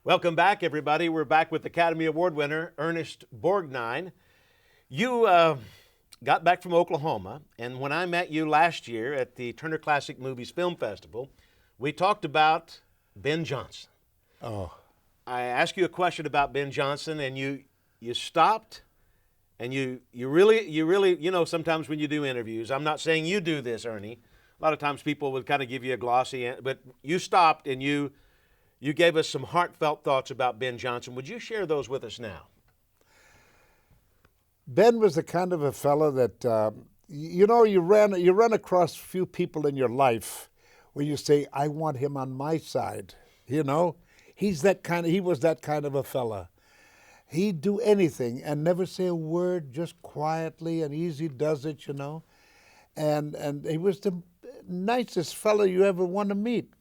Welcome back, everybody. We're back with Academy Award winner Ernest Borgnine. You got back from Oklahoma, and when I met you last year at the Turner Classic Movies Film Festival, we talked about Ben Johnson. Oh, I asked you a question about Ben Johnson, and you stopped, and you really, sometimes when you do interviews, I'm not saying you do this, Ernie. A lot of times people would kind of give you a glossy, but you stopped and you gave us some heartfelt thoughts about Ben Johnson. Would you share those with us now? Ben was the kind of a fella that, you run across a few people in your life where you say, I want him on my side. He was that kind of a fella. He'd do anything and never say a word, just quietly and easy does it, And he was the nicest fella you ever want to meet.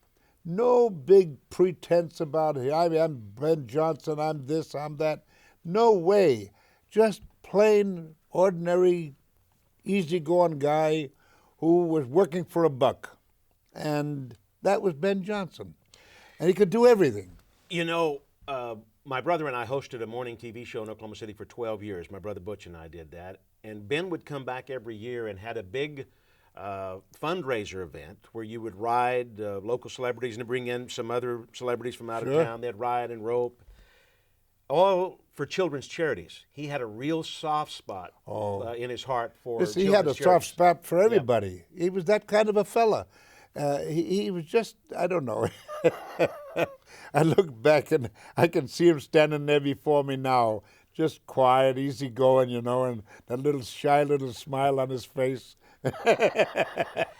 No big pretense about it. I'm Ben Johnson, I'm this, I'm that. No way. Just plain, ordinary, easygoing guy who was working for a buck. And that was Ben Johnson. And he could do everything. My brother and I hosted a morning TV show in Oklahoma City for 12 years. My brother Butch and I did that. And Ben would come back every year and had a big fundraiser event where you would ride local celebrities and bring in some other celebrities from out of town. They'd ride and rope, all for children's charities. He had a real soft spot in his heart for He children's had a charities. soft spot for everybody. Yep. He was that kind of a fella. He was just, I don't know. I look back and I can see him standing there before me now, just quiet, easygoing, and that little shy little smile on his face.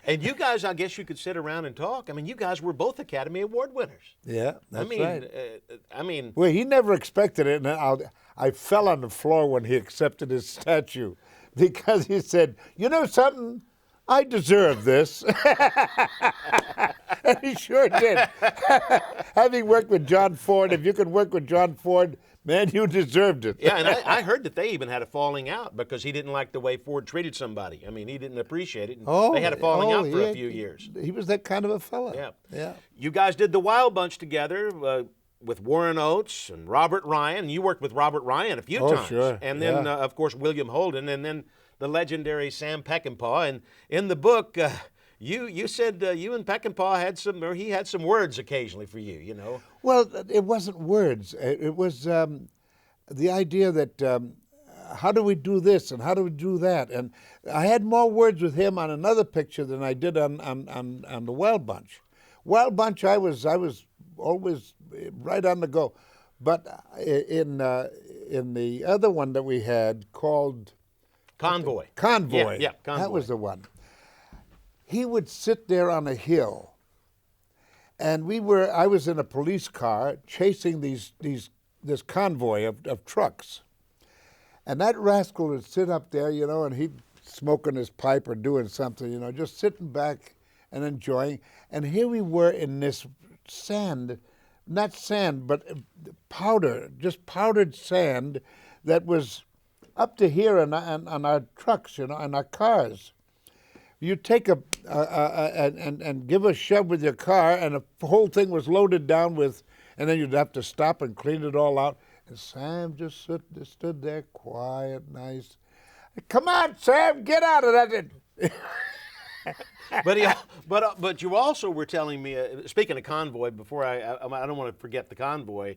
And you guys, I guess you could sit around and talk. I mean, you guys were both Academy Award winners. Yeah, that's right. Well, he never expected it, and I fell on the floor when he accepted his statue because he said, "You know something? I deserve this." And he sure did. Having worked with John Ford, if you could work with John Ford, man, you deserved it. Yeah, and I heard that they even had a falling out because he didn't like the way Ford treated somebody. I mean, he didn't appreciate it. And they had a falling out for a few years. He was that kind of a fella. Yeah. You guys did the Wild Bunch together with Warren Oates and Robert Ryan. You worked with Robert Ryan a few times. Sure. And then, of course, William Holden, and then the legendary Sam Peckinpah. And in the book, you said you and Peckinpah he had some words occasionally for you, Well, it wasn't words. It was the idea that how do we do this and how do we do that? And I had more words with him on another picture than I did on the Wild Bunch. Wild Bunch, I was always right on the go. But in the other one that we had called Convoy. Convoy. Yeah, Convoy. That was the one. He would sit there on a hill, and I was in a police car chasing this convoy of trucks. And that rascal would sit up there, and he'd smoking his pipe or doing something, just sitting back and enjoying. And here we were in this sand, not sand, but powder, just powdered sand that was up to here on our trucks, on our cars. You take and give a shove with your car, and the whole thing was loaded down with, and then you'd have to stop and clean it all out. And Sam just stood there, quiet, nice. Come on, Sam, get out of that. But you also were telling me, speaking of Convoy, before I don't want to forget the Convoy.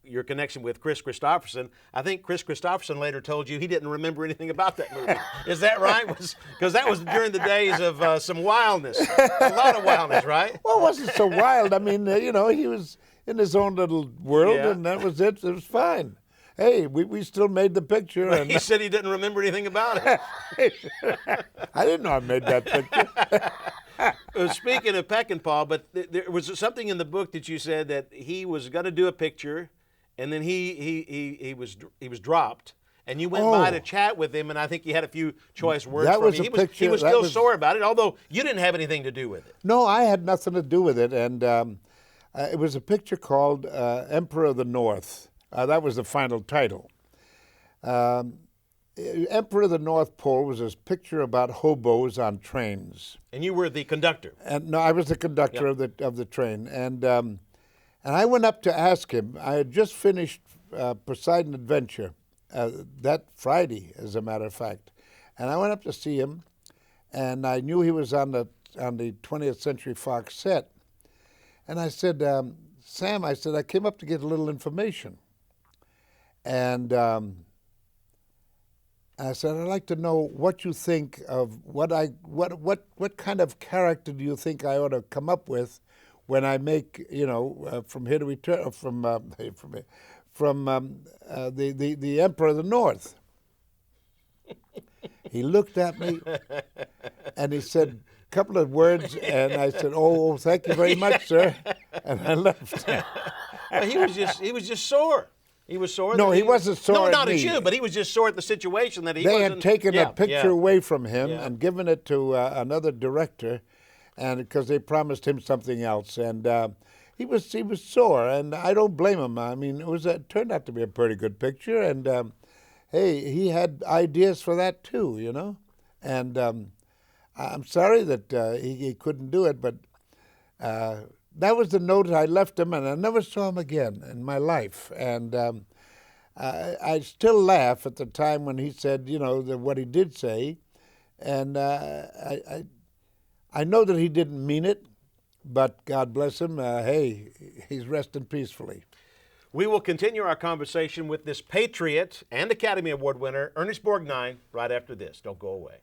Your connection with Chris Christopherson. I think Chris Christopherson later told you he didn't remember anything about that movie. Is that right? Because that was during the days of some wildness, a lot of wildness, right? Well, it wasn't so wild. I mean, he was in his own little world, and that was it. It was fine. Hey, we still made the picture. But he said he didn't remember anything about it. I didn't know I made that picture. Speaking of Peckinpah, but there was something in the book that you said that he was going to do a picture, and then he was dropped, and you went by to chat with him, and I think you had a few choice words that for was him. a picture. He was still sore about it, although you didn't have anything to do with it. No, I had nothing to do with it, and it was a picture called Emperor of the North. That was the final title. Emperor of the North Pole was this picture about hobos on trains. And you were the conductor. And no, I was the conductor of the train, and And I went up to ask him. I had just finished Poseidon Adventure that Friday, as a matter of fact. And I went up to see him, and I knew he was on the 20th Century Fox set. And I said, Sam, I said, I came up to get a little information. And I said, I'd like to know what you think of what kind of character do you think I ought to come up with when I make, From Here to Return, the Emperor of the North. He looked at me and he said a couple of words, and I said, "Oh, thank you very much, sir," and I left. Well, he was just sore. He was sore. No, he wasn't sore. No, at not me. at you, but he was just sore at the situation that he. They had taken a picture away from him Yeah. and given it to another director, and because they promised him something else, and he was sore, and I don't blame him. I mean, it turned out to be a pretty good picture, and hey, he had ideas for that too, and I'm sorry that he couldn't do it, but that was the note I left him, and I never saw him again in my life. And I still laugh at the time when he said, what he did say, and I know that he didn't mean it, but God bless him. Hey, he's resting peacefully. We will continue our conversation with this patriot and Academy Award winner, Ernest Borgnine, right after this. Don't go away.